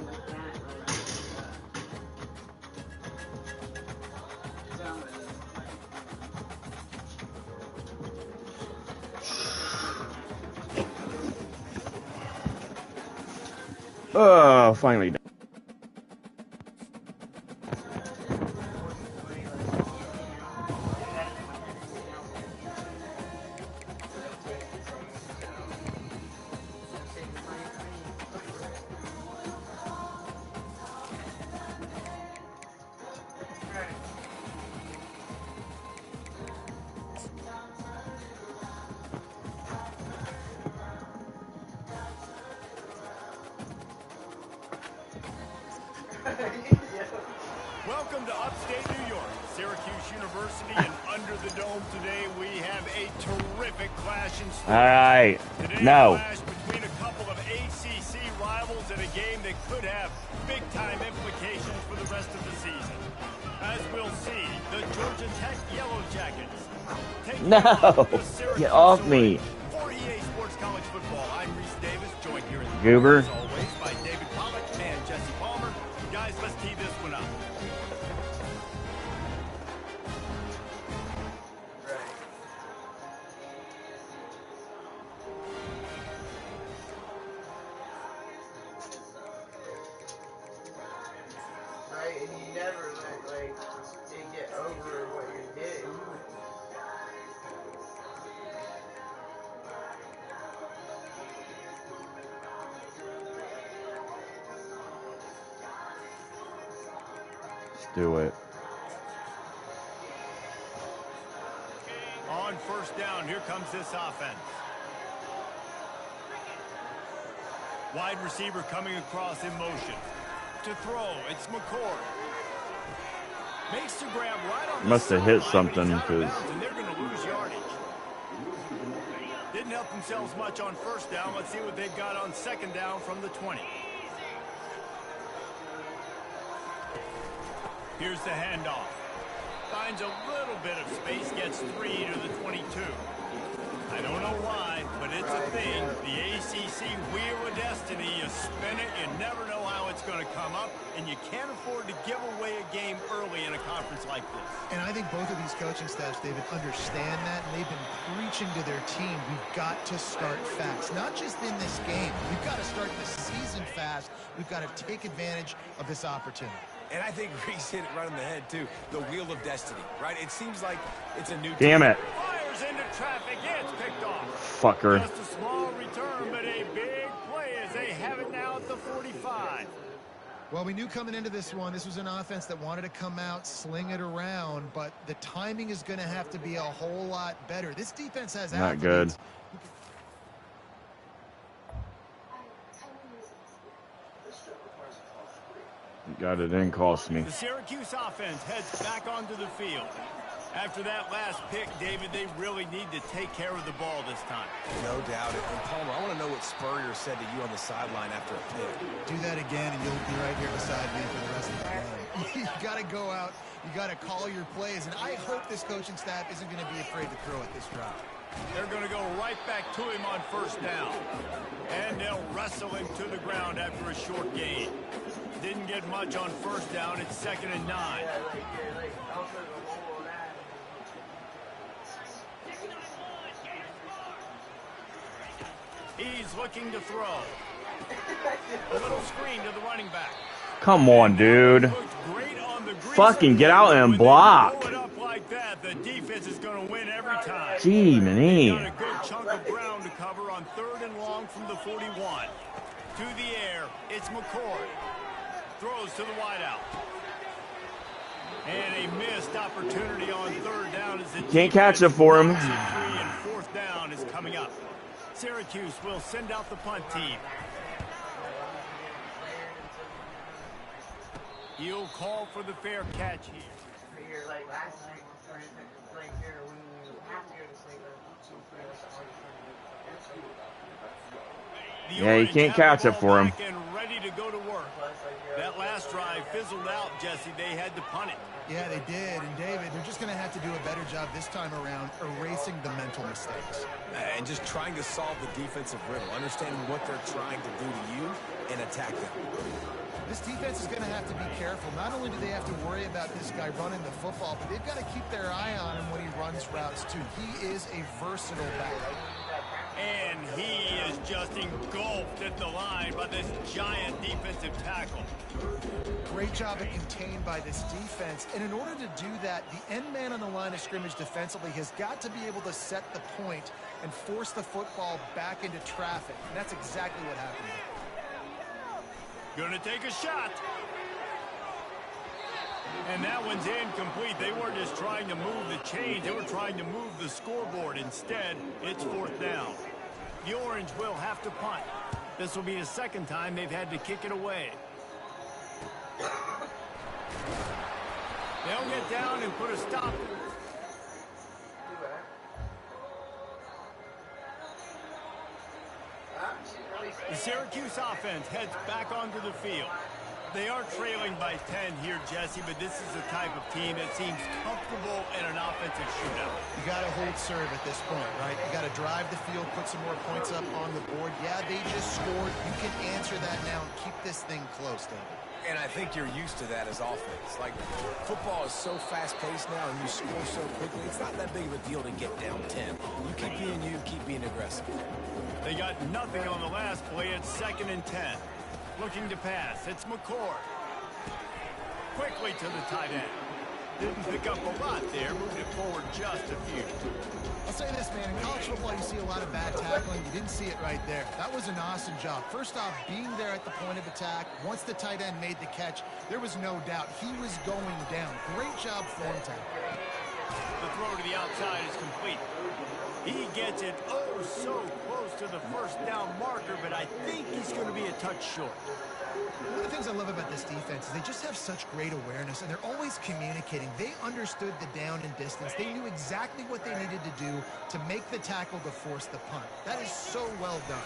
with that, Oh, finally done. Welcome to upstate New York, Syracuse University, and under the dome today we have a terrific clash in store. All right. Today, No. a clash between a couple of ACC rivals in a game that could have big-time implications for the rest of the season. As we'll see, the Georgia Tech Yellow Jackets taking No. on the Syracuse Get off me. Orange. For EA Sports College Football, I'm Reese Davis, joined here in the Goober. as always by David Pollack and Jesse Palmer. Guys, let's tee this one up. do it. On first down, here comes this offense. Wide receiver coming across in motion. To throw, it's McCord. Makes the grab right on the Must have hit sideline, but something he's out of because bounds, and they're going to lose yardage. Didn't help themselves much on first down. Let's see what they've got on second down from the 20. Here's the handoff. Finds a little bit of space, gets 3 to the 22. I don't know why, but it's a thing. The ACC Wheel of Destiny, you spin it, you never know how it's going to come up, and you can't afford to give away a game early in a conference like this. And I think both of these coaching staffs, David, understand that, and they've been preaching to their team, we've got to start fast. Not just in this game. We've got to start the season fast. We've got to take advantage of this opportunity. And I think Reese hit it right on the head, too. The Wheel of Destiny, right? It seems like it's a new... Damn it. Fires into traffic. It's picked off. Fucker. Just a small return, but a big play as they have it now at the 45. Well, we knew coming into this one, this was an offense that wanted to come out, sling it around, but the timing is going to have to be a whole lot better. This defense has Not good. God, it didn't cost me. The Syracuse offense heads back onto the field. After that last pick, David, they really need to take care of the ball this time. No doubt. And Palmer, I want to know what Spurrier said to you on the sideline after a pick. Do that again, and you'll be right here beside me for the rest of the game. You got to go out. You got to call your plays, and I hope this coaching staff isn't going to be afraid to throw at this drive. They're going to go right back to him on first down. And they'll wrestle him to the ground after a short gain. Didn't get much on first down. It's 2nd and 9. He's looking to throw. A little screen to the running back. Come on, dude. Fucking get out and block. Pull it up like that, the defense is going to win every time. Gee, man. Got a good chunk of ground to cover on 3rd and long from the 41. To the air, it's McCord. Throws to the wideout. And a missed opportunity on 3rd down as the Can't catch it for him. 3 and 4th down is coming up. Syracuse will send out the punt team. He'll call for the fair catch here. Yeah, you can't catch it for him. And ready to go to work. That last drive fizzled out, Jesse. They had to punt it. Yeah, they did. And, David, they're just going to have to do a better job this time around erasing the mental mistakes. And just trying to solve the defensive riddle, understanding what they're trying to do to you and attack them. This defense is going to have to be careful. Not only do they have to worry about this guy running the football, but they've got to keep their eye on him when he runs routes, too. He is a versatile back. And he is just engulfed at the line by this giant defensive tackle. Great job of contained by this defense. And in order to do that, the end man on the line of scrimmage defensively has got to be able to set the point and force the football back into traffic. And that's exactly what happened. Gonna take a shot. And that one's incomplete. They weren't just trying to move the chains. They were trying to move the scoreboard. Instead, it's 4th down. The Orange will have to punt. This will be the 2nd time they've had to kick it away. They'll get down and put a stop. The Syracuse offense heads back onto the field. They are trailing by 10 here, Jesse, but this is the type of team that seems comfortable in an offensive shootout. You got to hold serve at this point, right? You got to drive the field, put some more points up on the board. Yeah, they just scored. You can answer that now and keep this thing close, David. And I think you're used to that as offense. Like, football is so fast-paced now and you score so quickly, it's not that big of a deal to get down 10. You keep being you, keep being aggressive. They got nothing on the last play. It's 2nd and 10. Looking to pass. It's McCord. Quickly to the tight end. didn't pick up a lot there, moved it forward just a few. I'll say this, man. In college football, you see a lot of bad tackling. You didn't see it right there. That was an awesome job. First off, being there at the point of attack. Once the tight end made the catch, there was no doubt he was going down. Great job form tackle. The throw to the outside is complete. He gets it oh so close to the first down marker, but I think he's going to be a touch short. One of the things I love about this defense is they just have such great awareness, and they're always communicating. They understood the down and distance. They knew exactly what they needed to do to make the tackle to force the punt. That is so well done.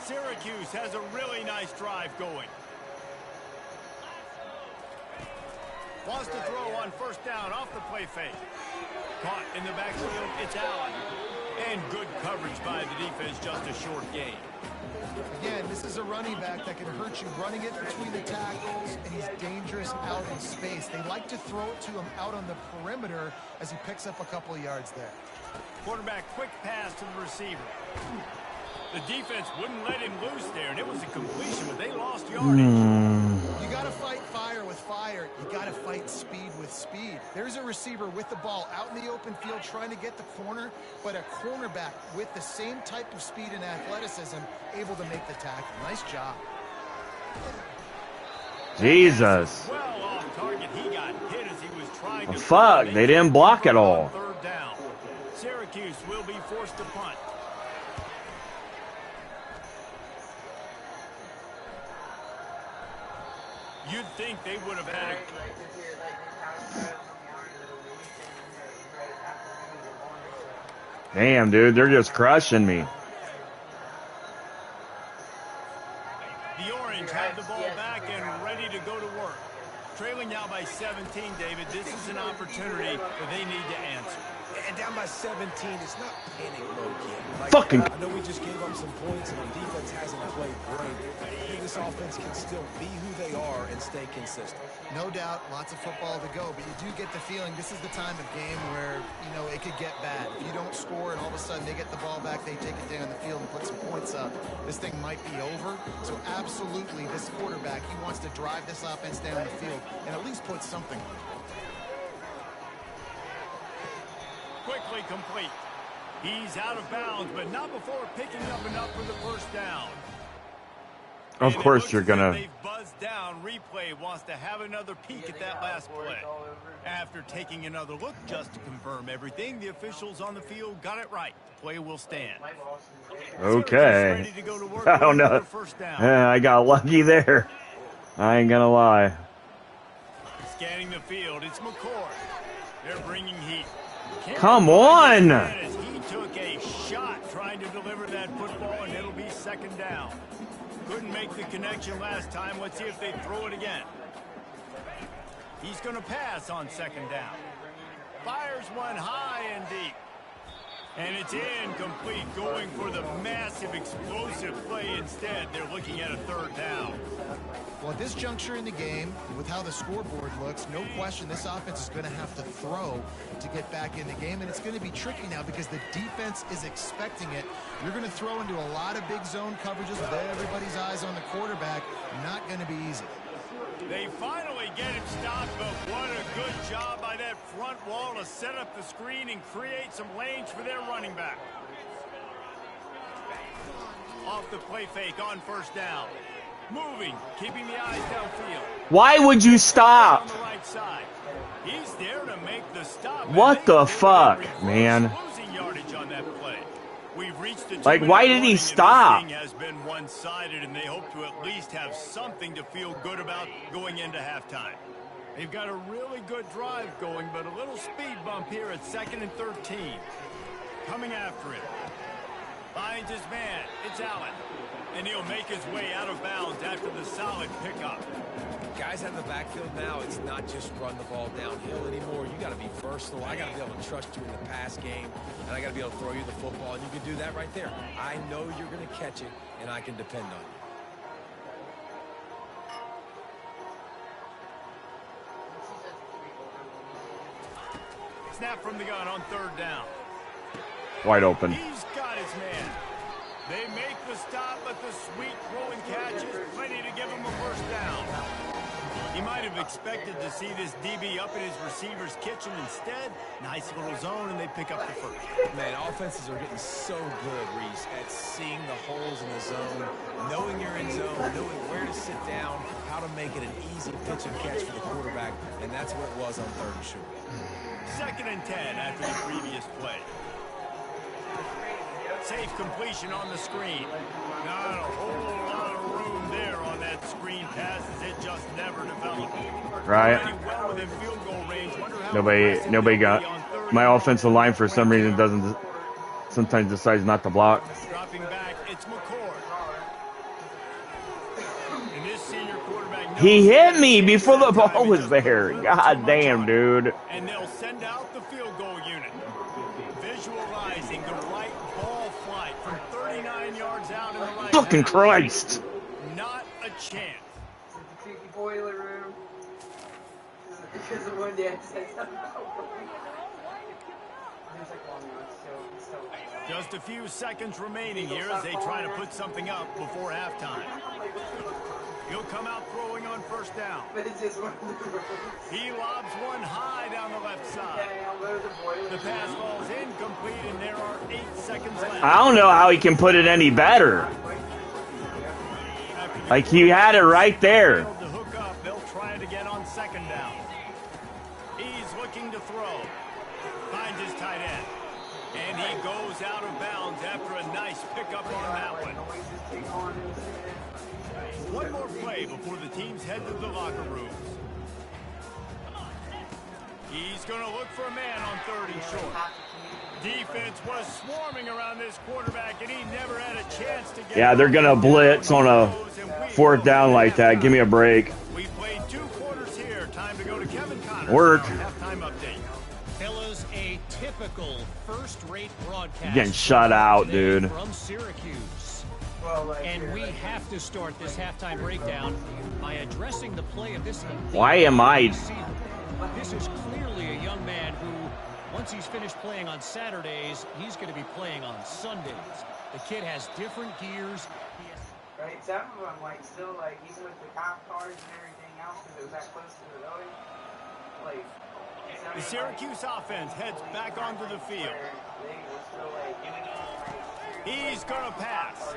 Syracuse has a really nice drive going. Wants to throw on first down off the play fake. Caught in the backfield, it's Allen. And good coverage by the defense, just a short gain. Again, this is a running back that can hurt you running it between the tackles, and he's dangerous out in space. They like to throw it to him out on the perimeter as he picks up a couple of yards there. Quarterback quick pass to the receiver. The defense wouldn't let him loose there, and it was a completion, but they lost yardage. You got to fight fire with fire. You got to fight speed with speed. There's a receiver with the ball out in the open field trying to get the corner, but a cornerback with the same type of speed and athleticism able to make the tackle. Nice job. Jesus. Well off target. He got hit as he was trying to... Fuck, they didn't block at all. Third down. Syracuse will be forced to punt. You'd think they would have had it. Damn, dude, they're just crushing me. The Orange have the ball back and ready to go to work. Trailing now by 17, David. This is an opportunity that they need to answer. And down by 17, it's not panic mode yet. Like, Fucking. I know we just gave up some points and the defense hasn't played great. I think this offense can still be who they are and stay consistent. No doubt, lots of football to go, but you do get the feeling this is the time of game where, you know, it could get bad. If you don't score and all of a sudden they get the ball back, they take it down the field and put some points up, this thing might be over. So absolutely, this quarterback, he wants to drive this offense down the field and at least put something on it. Quickly complete. He's out of bounds, but not before picking up enough for the first down. Of course you're gonna. They've buzzed down. Replay wants to have another peek at that last play. After taking another look just to confirm everything, the officials on the field got it right. The play will stand. Okay. I don't know. I got lucky there. I ain't gonna lie. Scanning the field, it's McCord. They're bringing heat. Come on! He took a shot trying to deliver that football, and it'll be second down. Couldn't make the connection last time. Let's see if they throw it again. He's going to pass on second down. Fires one high and deep. And it's incomplete, going for the massive explosive play instead. They're looking at a third down. Well, at this juncture in the game, with how the scoreboard looks, no question this offense is going to have to throw to get back in the game, and it's going to be tricky now because the defense is expecting it. You're going to throw into a lot of big zone coverages with everybody's eyes on the quarterback. Not going to be easy. They finally get him stopped, but what a good job by that front wall to set up the screen and create some lanes for their running back. Off the play fake on first down. Moving, keeping the eyes downfield. Why would you stop? On the right side. He's there to make the stop. What the fuck, man? Losing yardage on that play. We've reached the Like, why did he stop? This thing has been one-sided, and they hope to at least have something to feel good about going into halftime. They've got a really good drive going, but a little speed bump here at 2nd and 13. Coming after him. Finds his man. It's Allen. And he'll make his way out of bounds after the solid pickup. Guys have the backfield now. It's not just run the ball downhill anymore. You got to be versatile. I got to be able to trust you in the pass game, and I got to be able to throw you the football, and you can do that right there. I know you're going to catch it, and I can depend on you. Snap from the gun on third down. Wide open. He's got his man. They make the stop, but the sweet throwing catch is plenty to give him a first down. He might have expected to see this DB up in his receiver's kitchen. Instead, nice little zone, and they pick up the first. Man, offenses are getting so good, Reese, at seeing the holes in the zone, knowing you're in zone, knowing where to sit down, how to make it an easy pitch and catch for the quarterback, and that's what it was on 3rd and short. 2nd and 10 after the previous play. Safe completion on the screen. Not a whole lot of room there on that screen pass as it just never developed. Right. Already well within field goal range. Wonder how Nobody aggressive got. they'll be on 3rd My and offensive line for some reason doesn't. Sometimes decides not to block. Dropping back, it's McCord. And this senior quarterback He hit me before the ball was there. God damn, dude. And they'll send out the field goal unit. Visualizing the right ball flight from 39 yards out in the right. Fucking Christ. Not a chance. It's the creepy boiler room. Because of when Dad said something. Just a few seconds remaining here as they try to put something up before halftime. He'll come out throwing on 1st down. He lobs one high down the left side. The pass falls incomplete, and there are 8 seconds left. I don't know how he can put it any better. Like, he had it right there. To hook up, they'll try it again on 2nd down. He's looking to throw. Finds his tight end. And he goes out of bounds after a nice pickup on that one. One more play before the teams head to the locker rooms. He's going to look for a man on 3rd and short. Defense was swarming around this quarterback, and he never had a chance to get. Yeah, they're going to blitz on a 4th down like that. Give me a break. We played 2 quarters here. Time to go to Kevin Connors. Work. Halftime update. Fellas, a typical first-rate broadcast. Getting shut out, dude. From Syracuse. And we have to start this halftime breakdown by addressing the play of this. Why am I? This is clearly a young man who, once he's finished playing on Saturdays, he's going to be playing on Sundays. The kid has different gears. Right, some of them, like, still, like, even with the cop cars and everything else, because it was that close to the building, like... The Syracuse offense heads back onto the field. He's going to pass.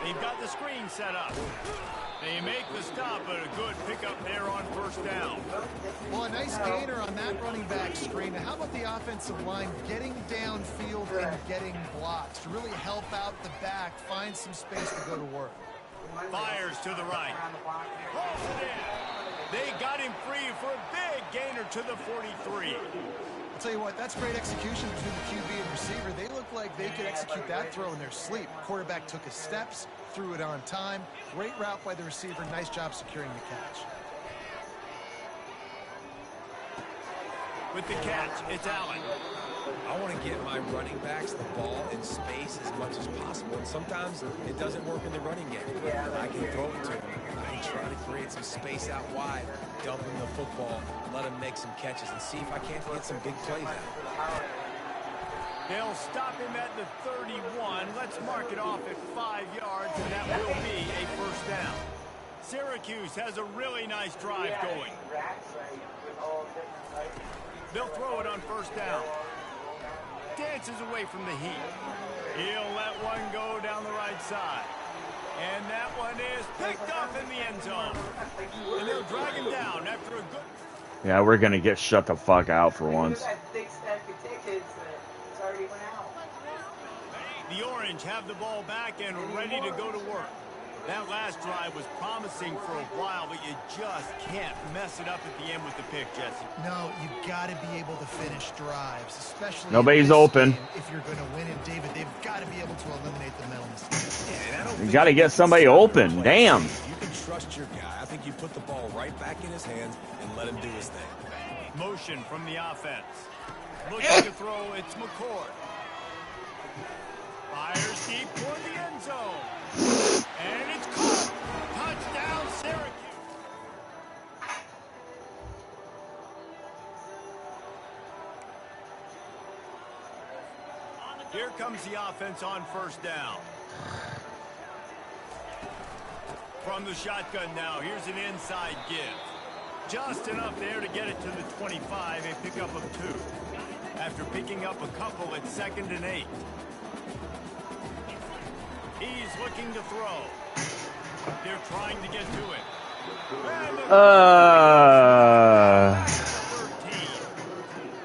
They've got the screen set up. They make the stop, but a good pickup there on 1st down. Well, a nice gainer on that running back screen. Now, how about the offensive line getting downfield and getting blocks to really help out the back, find some space to go to work? Fires to the right. Holds it in. They got him free for a big gainer to the 43. I'll tell you what, that's great execution between the QB and receiver. They look like they could execute that throw in their sleep. Quarterback took his steps, threw it on time. Great route by the receiver. Nice job securing the catch. With the catch, it's Allen. I want to get my running backs the ball in space as much as possible, and sometimes it doesn't work in the running game. I can throw it to him. I can try to create some space out wide, dump him the football, let him make some catches, and see if I can't get some big plays out. They'll stop him at the 31. Let's mark it off at 5 yards, and that will be a 1st down. Syracuse has a really nice drive going. They'll throw it on 1st down. Dances away from the heat. He'll let one go down the right side. And that one is picked up in the end zone. And they'll drag him down after a good... Yeah, we're going to get shut the fuck out for once. The Orange have the ball back and ready to go to work. That last drive was promising for a while, but you just can't mess it up at the end with the pick, Jesse. No, you've got to be able to finish drives, especially Nobody's open. If you're going to win it, David, they've got to be able to eliminate the mental mistakes. You got to get somebody open. Damn. You can trust your guy. I think you put the ball right back in his hands and let him do his thing. Motion from the offense. Looking to throw, it's McCord. Fires deep toward the end zone. And it's caught. Touchdown, Syracuse. Here comes the offense on first down. From the shotgun now, here's an inside give. Just enough there to get it to the 25, a pickup of 2. After picking up a couple at 2nd and 8. He's looking to throw. They're trying to get to it.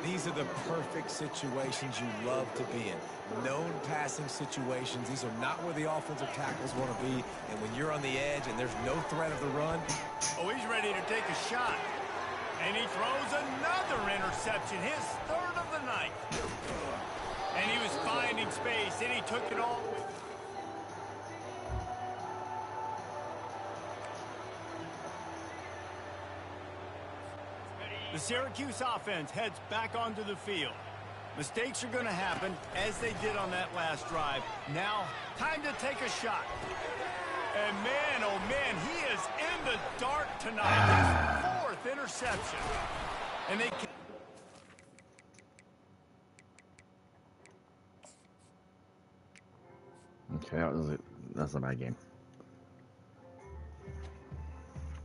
These are the perfect situations you love to be in. Known passing situations. These are not where the offensive tackles want to be. And when you're on the edge and there's no threat of the run. Oh, he's ready to take a shot. And he throws another interception, his 3rd of the night. And he was finding space, and he took it all. The Syracuse offense heads back onto the field. Mistakes are going to happen, as they did on that last drive. Now, time to take a shot. And man, oh man, he is in the dark tonight. His 4th interception. And they can... Okay, that's a bad game.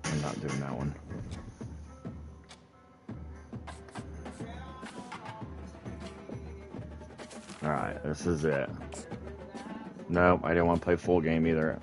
I'm not doing that one. Alright, this is it. Nope, I didn't want to play full game either.